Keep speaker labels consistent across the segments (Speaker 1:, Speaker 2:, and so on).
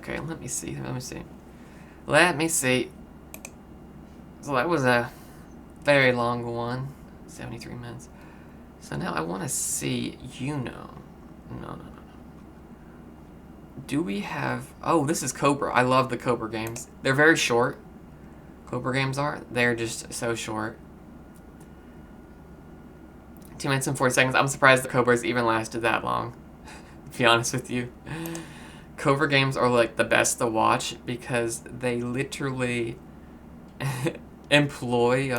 Speaker 1: Okay, let me see. Let me see. So that was a very long one. 73 minutes. So now I want to see No. Do we have... Oh, this is Cobra. I love the Cobra games. They're very short. Cobra games are. They're just so short. 2 minutes and 40 seconds. I'm surprised the Cobras even lasted that long. To be honest with you. Cobra games are like the best to watch because they literally employ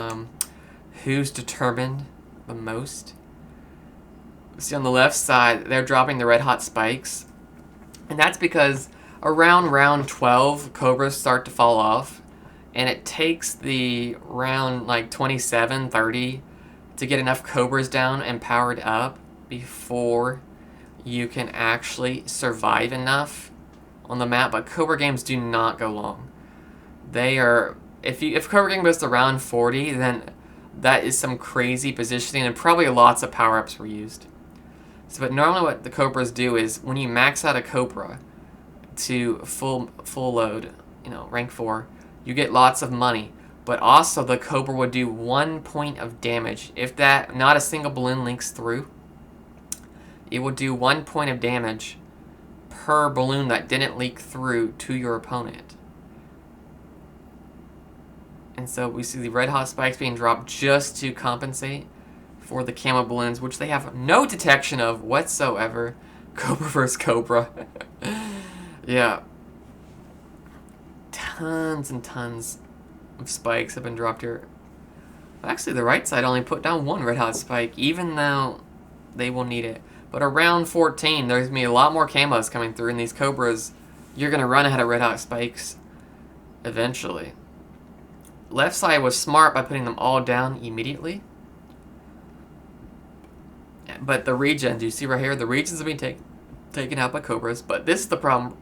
Speaker 1: who's determined the most. See on the left side, they're dropping the red hot spikes. And that's because around round 12, Cobras start to fall off. And it takes the round like 27, 30 to get enough Cobras down and powered up before you can actually survive enough on the map. But Cobra games do not go long. They are... If Cobra game goes to round 40, then that is some crazy positioning and probably lots of power-ups were used. So, but normally what the Cobras do is when you max out a Cobra to full load, rank 4, you get lots of money. But also the Cobra would do 1 point of damage. If that, not a single balloon links through, it will do 1 point of damage per balloon that didn't leak through to your opponent. And so we see the red hot spikes being dropped just to compensate for the camo balloons, which they have no detection of whatsoever. Cobra vs. Cobra. Yeah. Tons and tons of spikes have been dropped here. Actually, the right side only put down 1 red hot spike, even though they will need it. But around 14, there's going to be a lot more camos coming through, and these Cobras, you're going to run ahead of red hot spikes eventually. Left side was smart by putting them all down immediately. But the regions, you see right here, the regions have been taken out by Cobras. But this is the problem.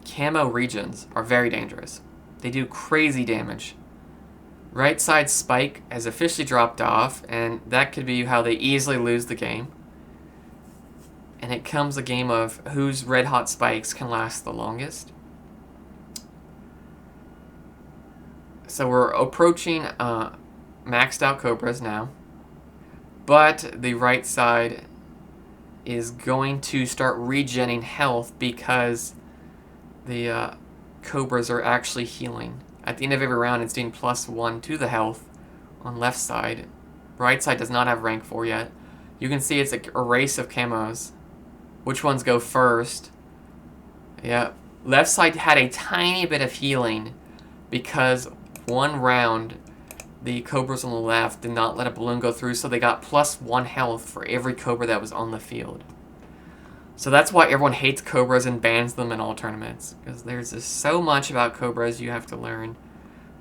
Speaker 1: Camo regions are very dangerous. They do crazy damage. Right side spike has officially dropped off, and that could be how they easily lose the game. And it comes a game of whose red hot spikes can last the longest. So we're approaching maxed out Cobras now. But the right side is going to start regenning health because the Cobras are actually healing. At the end of every round, it's doing +1 to the health on left side. Right side does not have rank 4 yet. You can see it's a race of camos. Which ones go first? Yeah. Left side had a tiny bit of healing because one round the Cobras on the left did not let a balloon go through, so they got +1 health for every Cobra that was on the field. So that's why everyone hates Cobras and bans them in all tournaments, because there's just so much about Cobras you have to learn.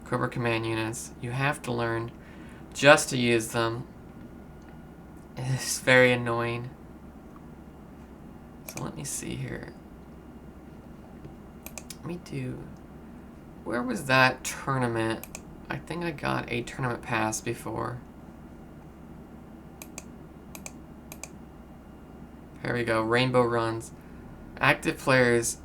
Speaker 1: Cobra command units, you have to learn just to use them. It's very annoying. So let me see here. Let me do... Where was that tournament? I think I got a tournament pass before. Here we go. Rainbow runs. Active players,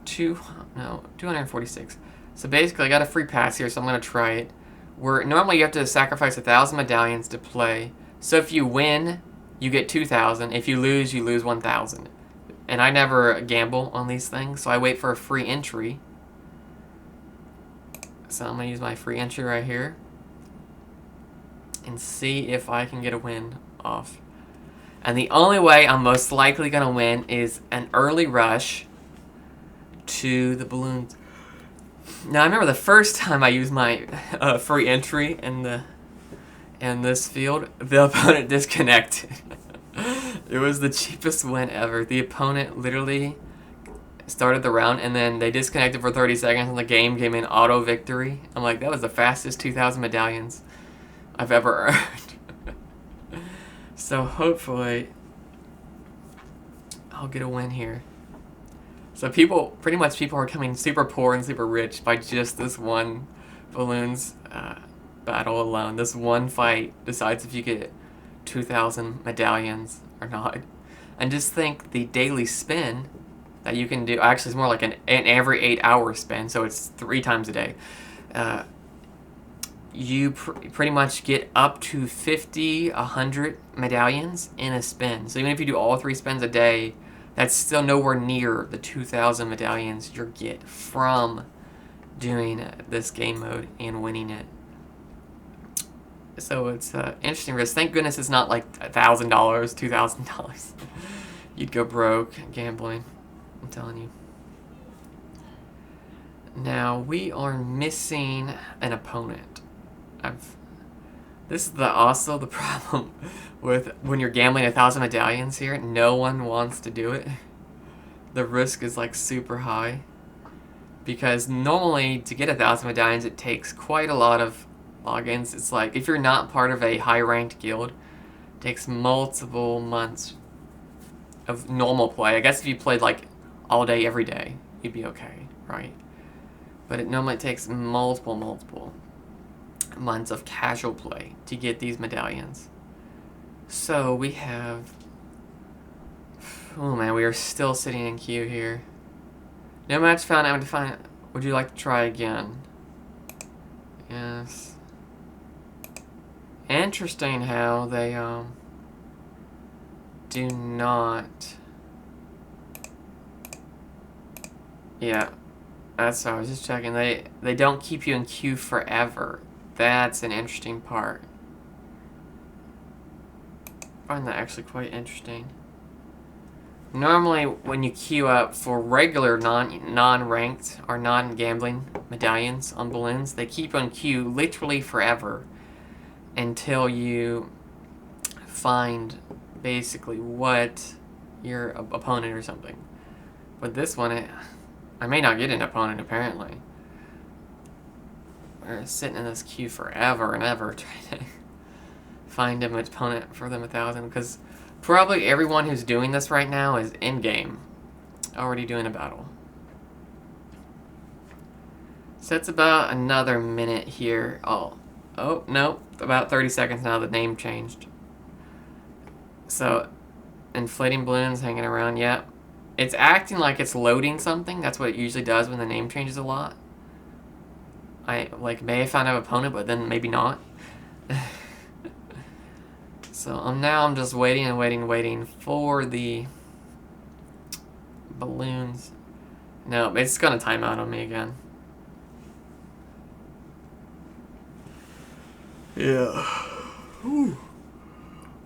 Speaker 1: 246. So basically, I got a free pass here, so I'm going to try it. Normally, you have to sacrifice 1,000 medallions to play. So if you win, you get 2,000. If you lose 1,000. And I never gamble on these things, so I wait for a free entry. So I'm going to use my free entry right here and see if I can get a win off. And the only way I'm most likely going to win is an early rush to the balloons. Now, I remember the first time I used my free entry in this field, the opponent disconnected. It was the cheapest win ever. The opponent literally started the round, and then they disconnected for 30 seconds, and the game came in auto victory. I'm like, that was the fastest 2,000 medallions I've ever earned. So hopefully, I'll get a win here. So pretty much people are becoming super poor and super rich by just this one balloons battle alone. This one fight decides if you get 2,000 medallions or not. And just think the daily spin that you can do. Actually, it's more like an every 8-hour spin, so it's 3 times a day. You pretty much get up to 50, 100 medallions in a spin. So even if you do all 3 spins a day, that's still nowhere near the 2,000 medallions you'll get from doing this game mode and winning it. So it's interesting risk. Thank goodness it's not like $1,000, $2,000. You'd go broke gambling, I'm telling you. Now we are missing an opponent. This is also the problem with when you're gambling 1,000 medallions here. No one wants to do it. The risk is like super high, because normally to get 1,000 medallions it takes quite a lot of logins. It's like if you're not part of a high-ranked guild, it takes multiple months of normal play. I guess if you played like all day every day, you'd be okay, right? But it normally takes multiple months of casual play to get these medallions. So we have... Oh man, we are still sitting in queue here. No match found. I'm defining. Would you like to try again? Yes. Interesting how they do not. Yeah, that's what I was just checking. They don't keep you in queue forever. That's an interesting part. I find that actually quite interesting. Normally, when you queue up for regular non-ranked or non-gambling medallions on Bloons, they keep on queue literally forever until you find basically what your opponent or something. But this one, I may not get an opponent apparently. We're sitting in this queue forever and ever trying to find an opponent for them 1,000, because probably everyone who's doing this right now is in-game, already doing a battle. So it's about another minute here. Oh, no, about 30 seconds now. The name changed. So, inflating balloons hanging around. Yep, it's acting like it's loading something. That's what it usually does when the name changes a lot. I may have found an opponent, but then maybe not. So now I'm just waiting and waiting for the balloons. No, it's gonna time out on me again. Yeah. Ooh.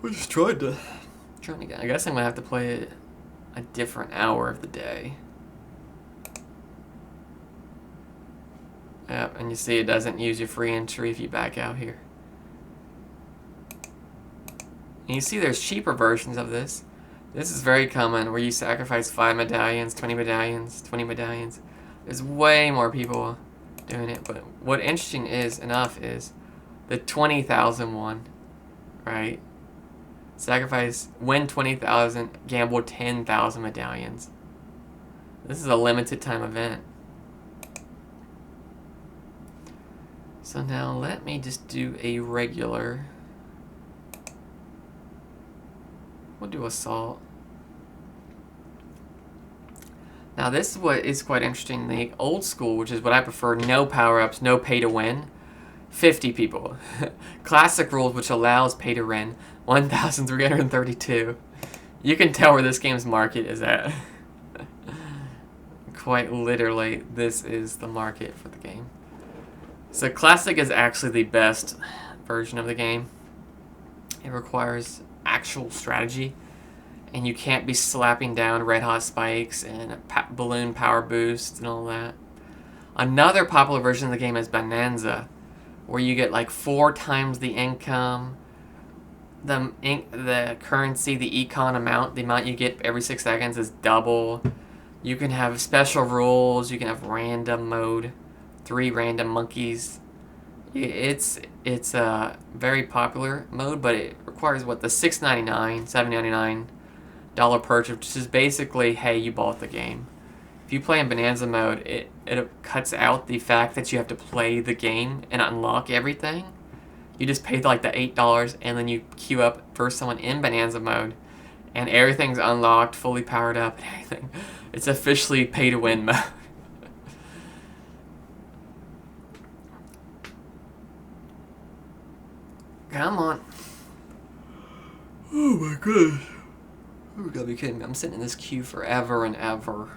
Speaker 1: I just trying to get. I guess I'm gonna have to play it a different hour of the day. Yep, and you see it doesn't use your free entry if you back out here. And you see there's cheaper versions of this. This is very common, where you sacrifice 5 medallions, 20 medallions, 20 medallions. There's way more people doing it, but what interesting is the 20,000 one, right? Sacrifice, win 20,000, gamble 10,000 medallions. This is a limited time event. So now let me just do a regular. We'll do assault. Now this is what is quite interesting. The old school, which is what I prefer, no power-ups, no pay to win, 50 people. Classic rules, which allows pay to win, 1,332. You can tell where this game's market is at. Quite literally, this is the market for the game. So Classic is actually the best version of the game. It requires actual strategy, and you can't be slapping down red hot spikes and balloon power boosts and all that. Another popular version of the game is Bonanza, where you get like 4 times the income, the currency, the econ amount, the amount you get every 6 seconds is double. You can have special rules, you can have random mode, 3 random monkeys. It's a very popular mode, but it requires what, the $6.99, $7.99 purchase, which is basically, hey, you bought the game. If you play in Bonanza mode, it cuts out the fact that you have to play the game and unlock everything. You just pay like the $8 and then you queue up for someone in Bonanza mode, and everything's unlocked, fully powered up and everything. It's officially pay to win mode. Come on. Oh my goodness. You gotta be kidding me. I'm sitting in this queue forever and ever.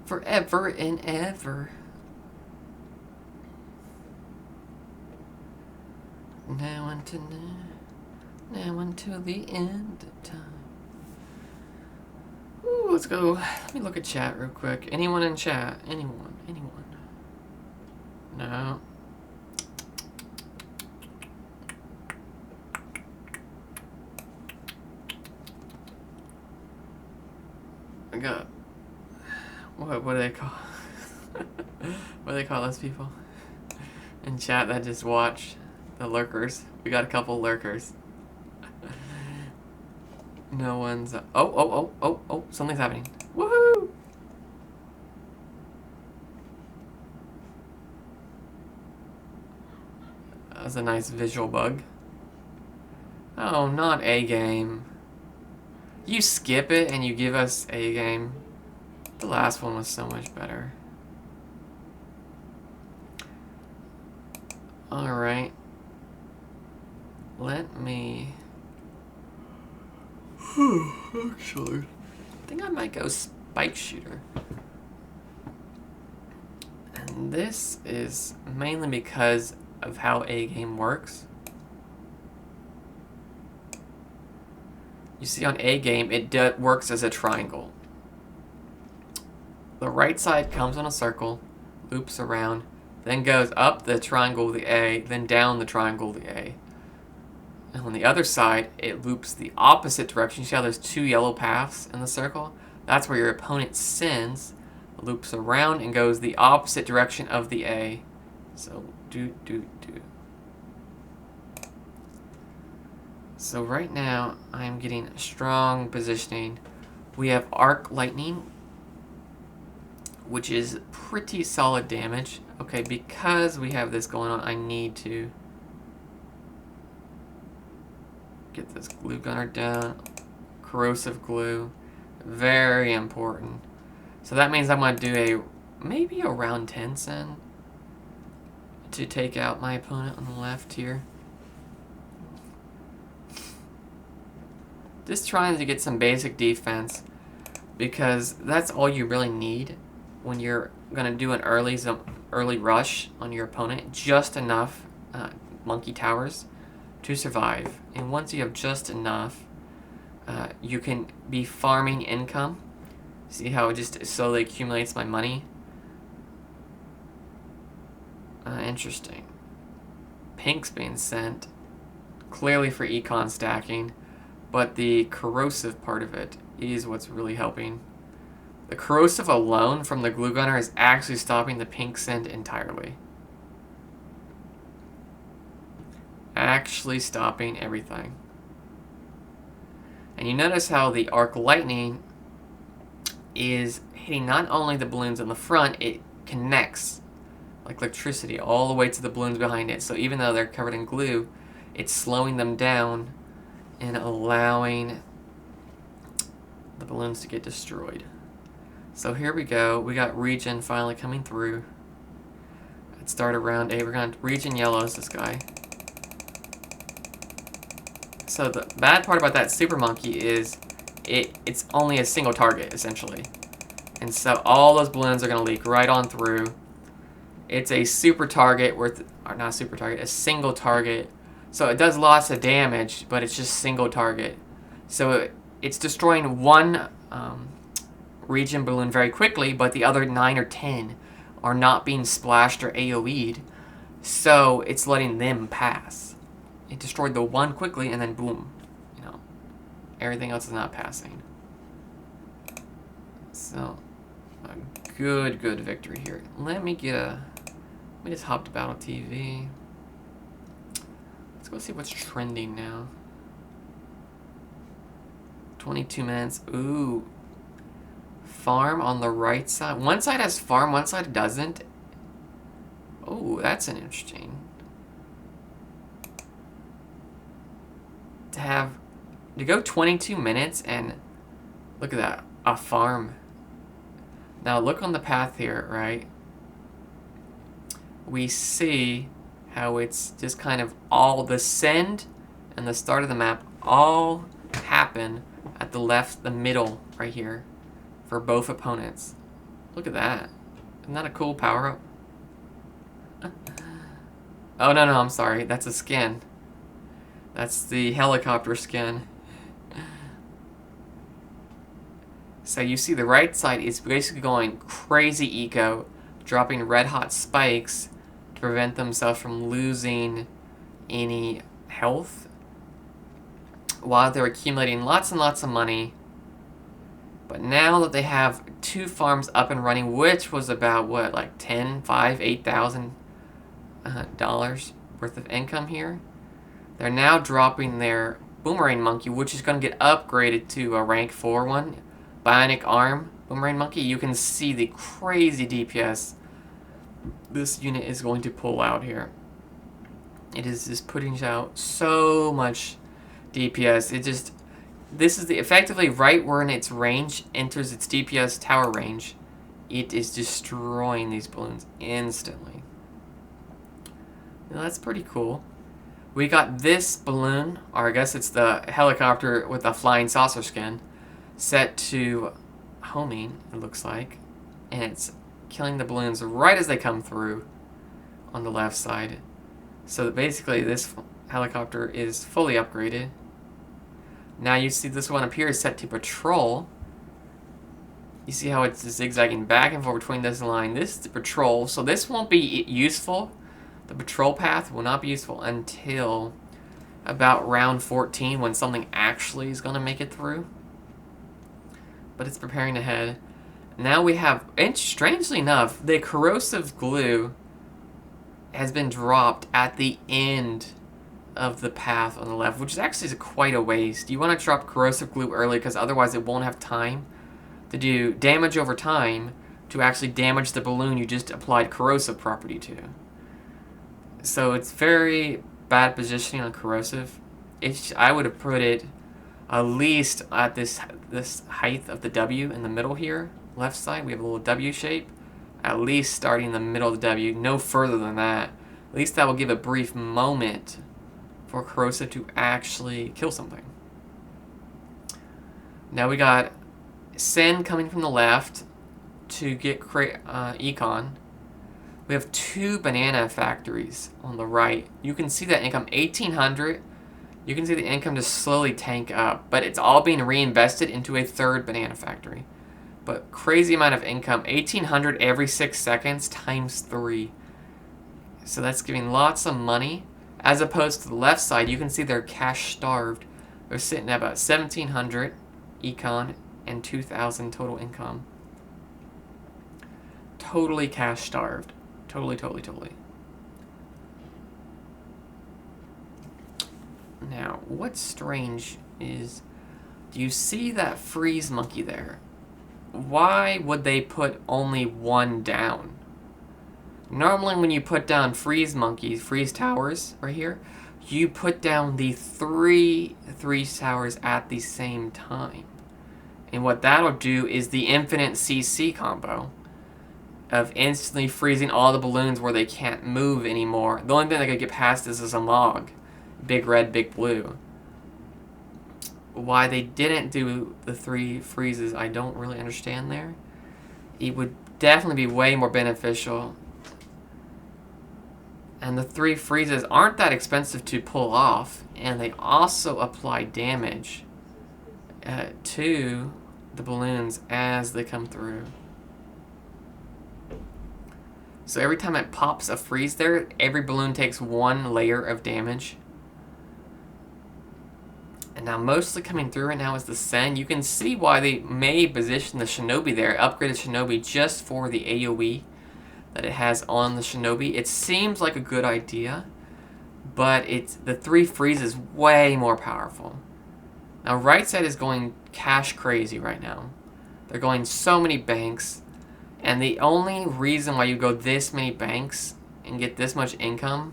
Speaker 1: Forever and ever. Now until the end of time. Ooh, let's go. Let me look at chat real quick. Anyone in chat? Anyone? No. I got... What do they call... what do they call those people? In chat that just watch the lurkers. We got a couple lurkers. No one's... Oh, something's happening. Woohoo! That was a nice visual bug. Oh, not A game. You skip it and you give us A game. The last one was so much better. Alright. Let me... Actually, I think I might go Spike Shooter. And this is mainly because of how A game works. You see on A game, it works as a triangle. The right side comes on a circle, loops around, then goes up the triangle, the A, then down the triangle, the A. And on the other side, it loops the opposite direction. You see how there's two yellow paths in the circle? That's where your opponent sends, loops around, and goes the opposite direction of the A. So, do. So right now, I'm getting strong positioning. We have Arc Lightning, which is pretty solid damage. Okay, because we have this going on, I need to get this glue gunner down. Corrosive glue. Very important. So that means I'm going to do maybe a round 10 send to take out my opponent on the left here. Just trying to get some basic defense, because that's all you really need when you're going to do an early rush on your opponent. Just enough monkey towers to survive. And once you have just enough, you can be farming income. See how it just slowly accumulates my money? Interesting. Pink's being sent, clearly for econ stacking, but the corrosive part of it is what's really helping. The corrosive alone from the glue gunner is actually stopping the pink send entirely. Actually stopping everything. And you notice how the arc lightning is hitting not only the balloons in the front, it connects like electricity all the way to the balloons behind it. So even though they're covered in glue, it's slowing them down and allowing the balloons to get destroyed. So here we go. We got Regen finally coming through. Let's start around A. We're going to Regen yellows this guy. So the bad part about that Super Monkey is it's only a single target, essentially. And so all those balloons are going to leak right on through. It's a super target or not a super target, a single target. So it does lots of damage, but it's just single target. So it's destroying one Regen balloon very quickly, but the other 9 or 10 are not being splashed or AoE'd. So it's letting them pass. It destroyed the one quickly, and then boom, everything else is not passing. So a good victory here. Let me just hop to Battle TV. Let's go see what's trending now. 22 minutes. Ooh. Farm on the right side. One side has farm, one side doesn't. Oh, that's an interesting. To go 22 minutes and look at that. a farm. Now look on the path here, right? We see how it's just kind of all the send and the start of the map all happen at the middle right here for both opponents. Look at that. Isn't that a cool power-up? Oh, no, I'm sorry. That's a skin. That's the helicopter skin. So you see the right side is basically going crazy eco, dropping red hot spikes to prevent themselves from losing any health while they're accumulating lots and lots of money. But now that they have 2 farms up and running, which was about what, like $8,000 worth of income here, they're now dropping their boomerang monkey, which is going to get upgraded to a rank 4 one, bionic arm boomerang monkey. You can see the crazy DPS this unit is going to pull out here. It is just putting out so much DPS. This is effectively right where in its range enters its DPS tower range. It is destroying these balloons instantly. Now, that's pretty cool. We got this balloon, or I guess it's the helicopter with the flying saucer skin, set to homing, it looks like. And it's killing the balloons right as they come through on the left side. So that basically this helicopter is fully upgraded. Now you see this one up here is set to patrol. You see how it's zigzagging back and forth between this line. This is the patrol, so this won't be useful. The patrol path will not be useful until about round 14 when something actually is going to make it through. But it's preparing ahead. Now we have, and strangely enough, the corrosive glue has been dropped at the end of the path on the left, which is actually quite a waste. You want to drop corrosive glue early because otherwise it won't have time to do damage over time to actually damage the balloon you just applied corrosive property to. So it's very bad positioning on corrosive. I would have put it at least at this height of the W in the middle here, left side. We have a little W shape. At least starting in the middle of the W, no further than that. At least that will give a brief moment for corrosive to actually kill something. Now we got Sen coming from the left to get econ. We have 2 banana factories on the right. You can see that income, 1,800. You can see the income just slowly tank up, but it's all being reinvested into a 3rd banana factory. But crazy amount of income, 1,800 every 6 seconds times 3. So that's giving lots of money. As opposed to the left side, you can see they're cash starved. They're sitting at about 1,700 econ and 2,000 total income. Totally cash starved. Totally. Now, what's strange is, do you see that freeze monkey there? Why would they put only 1 down? Normally when you put down freeze towers right here, you put down the 3 towers at the same time. And what that'll do is the infinite CC combo of instantly freezing all the balloons where they can't move anymore. The only thing that could get past this is a log. Big red, big blue. Why they didn't do the 3 freezes, I don't really understand there. It would definitely be way more beneficial. And the 3 freezes aren't that expensive to pull off, and they also apply damage to the balloons as they come through. So every time it pops a freeze there, every balloon takes 1 layer of damage. And now mostly coming through right now is the Sen. You can see why they may position the Shinobi there, upgraded Shinobi just for the AoE that it has on the Shinobi. It seems like a good idea, but the 3 freeze is way more powerful. Now right side is going cash crazy right now. They're going so many banks, and the only reason why you go this many banks and get this much income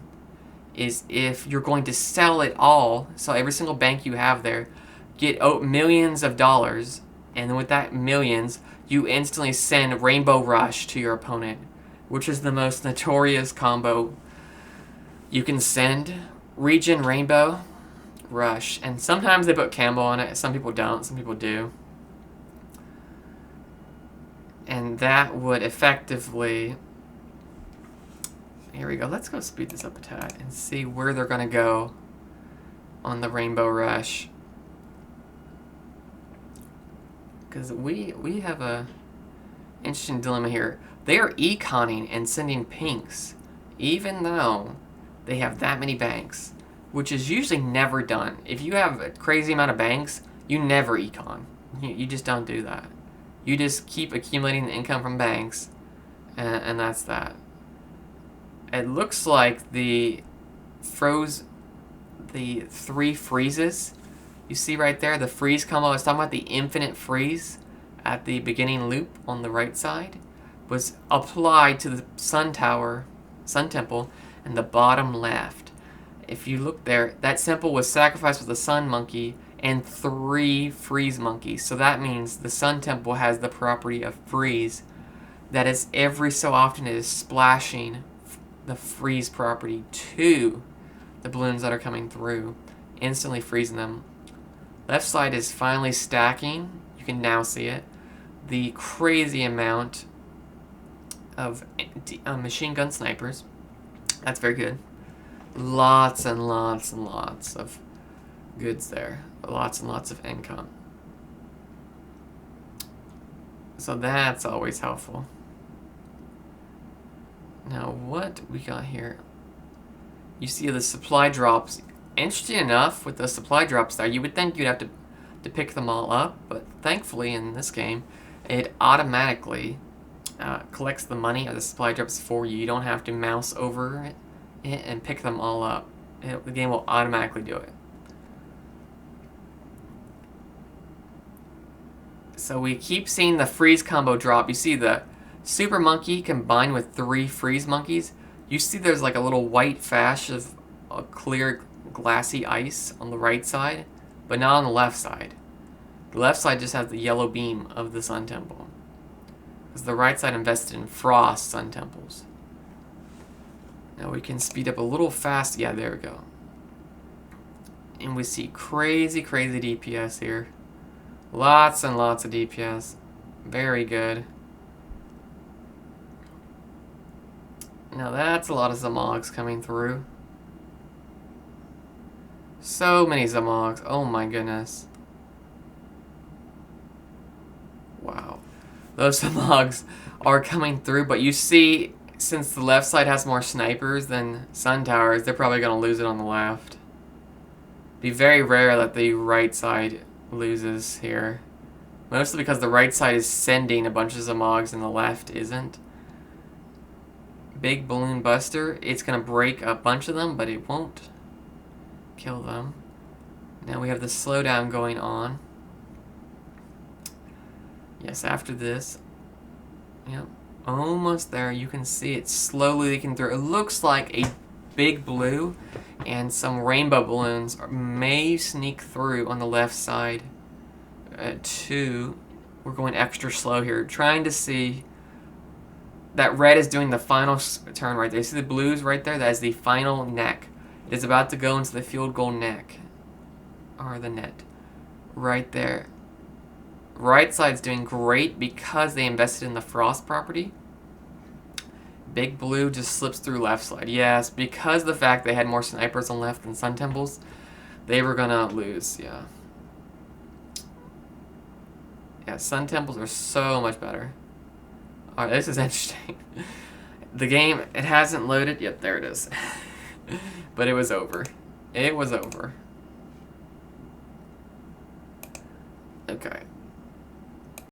Speaker 1: is if you're going to sell it all, so every single bank you have there, get millions of dollars, And then with that millions, you instantly send Rainbow Rush to your opponent, which is the most notorious combo you can send. Regen Rainbow Rush. And sometimes they put Campbell on it. Some people don't. Some people do. And that would effectively... Here we go. Let's go speed this up a tad and see where they're going to go on the Rainbow Rush. Because we have a interesting dilemma here. They are econing and sending pinks, even though they have that many banks, which is usually never done. If you have a crazy amount of banks, you never econ. You just don't do that. You just keep accumulating the income from banks, and that's that. It looks like the three freezes. You see right there, the freeze combo. I was talking about the infinite freeze at the beginning loop on the right side was applied to the Sun Temple, in the bottom left. If you look there, that symbol was sacrificed with a Sun Monkey and 3 Freeze Monkeys. So that means the Sun Temple has the property of freeze. That is, every so often it is splashing the freeze property to the balloons that are coming through, instantly freezing them. Left side is finally stacking. You can now see it. The crazy amount of machine gun snipers. That's very good. Lots and lots and lots of goods there. Lots and lots of income. So that's always helpful. Now what we got here? You see the supply drops. Interesting enough, with the supply drops there, you would think you'd have to pick them all up, but thankfully in this game, it automatically collects the money of the supply drops for you. You don't have to mouse over it and pick them all up. The game will automatically do it. So we keep seeing the freeze combo drop. You see the Super Monkey combined with 3 Freeze Monkeys. You see there's like a little white fash of a clear glassy ice on the right side, but not on the left side. The left side just has the yellow beam of the Sun Temple, because the right side invested in Frost Sun Temples. Now we can speed up a little fast. Yeah, there we go. And we see crazy, crazy DPS here. Lots and lots of DPS. Very good. Now that's a lot of Zamogs coming through. So many Zamogs. Oh my goodness. Wow. Those Zamogs are coming through, but you see, since the left side has more snipers than Sun Towers, they're probably going to lose it on the left. Be very rare that the right side loses here. Mostly because the right side is sending a bunch of Zamogs and the left isn't. Big Balloon Buster, it's going to break a bunch of them, but it won't kill them. Now we have the slowdown going on. Yes, after this. Yep, almost there. You can see it slowly leaking through. It looks like a big blue and some rainbow balloons may sneak through on the left side too. We're going extra slow here, trying to see that red is doing the final turn right there. You see the blues right there? That is the final neck. It is about to go into the field goal neck, or the net, right there. Right side's doing great because they invested in the Frost property. Big Blue just slips through left side. Yes, because of the fact they had more snipers on left than Sun Temples, they were gonna lose, yeah. Yeah, Sun Temples are so much better. Alright, this is interesting. The game, it hasn't loaded. Yep, there it is. But it was over. It was over. Okay.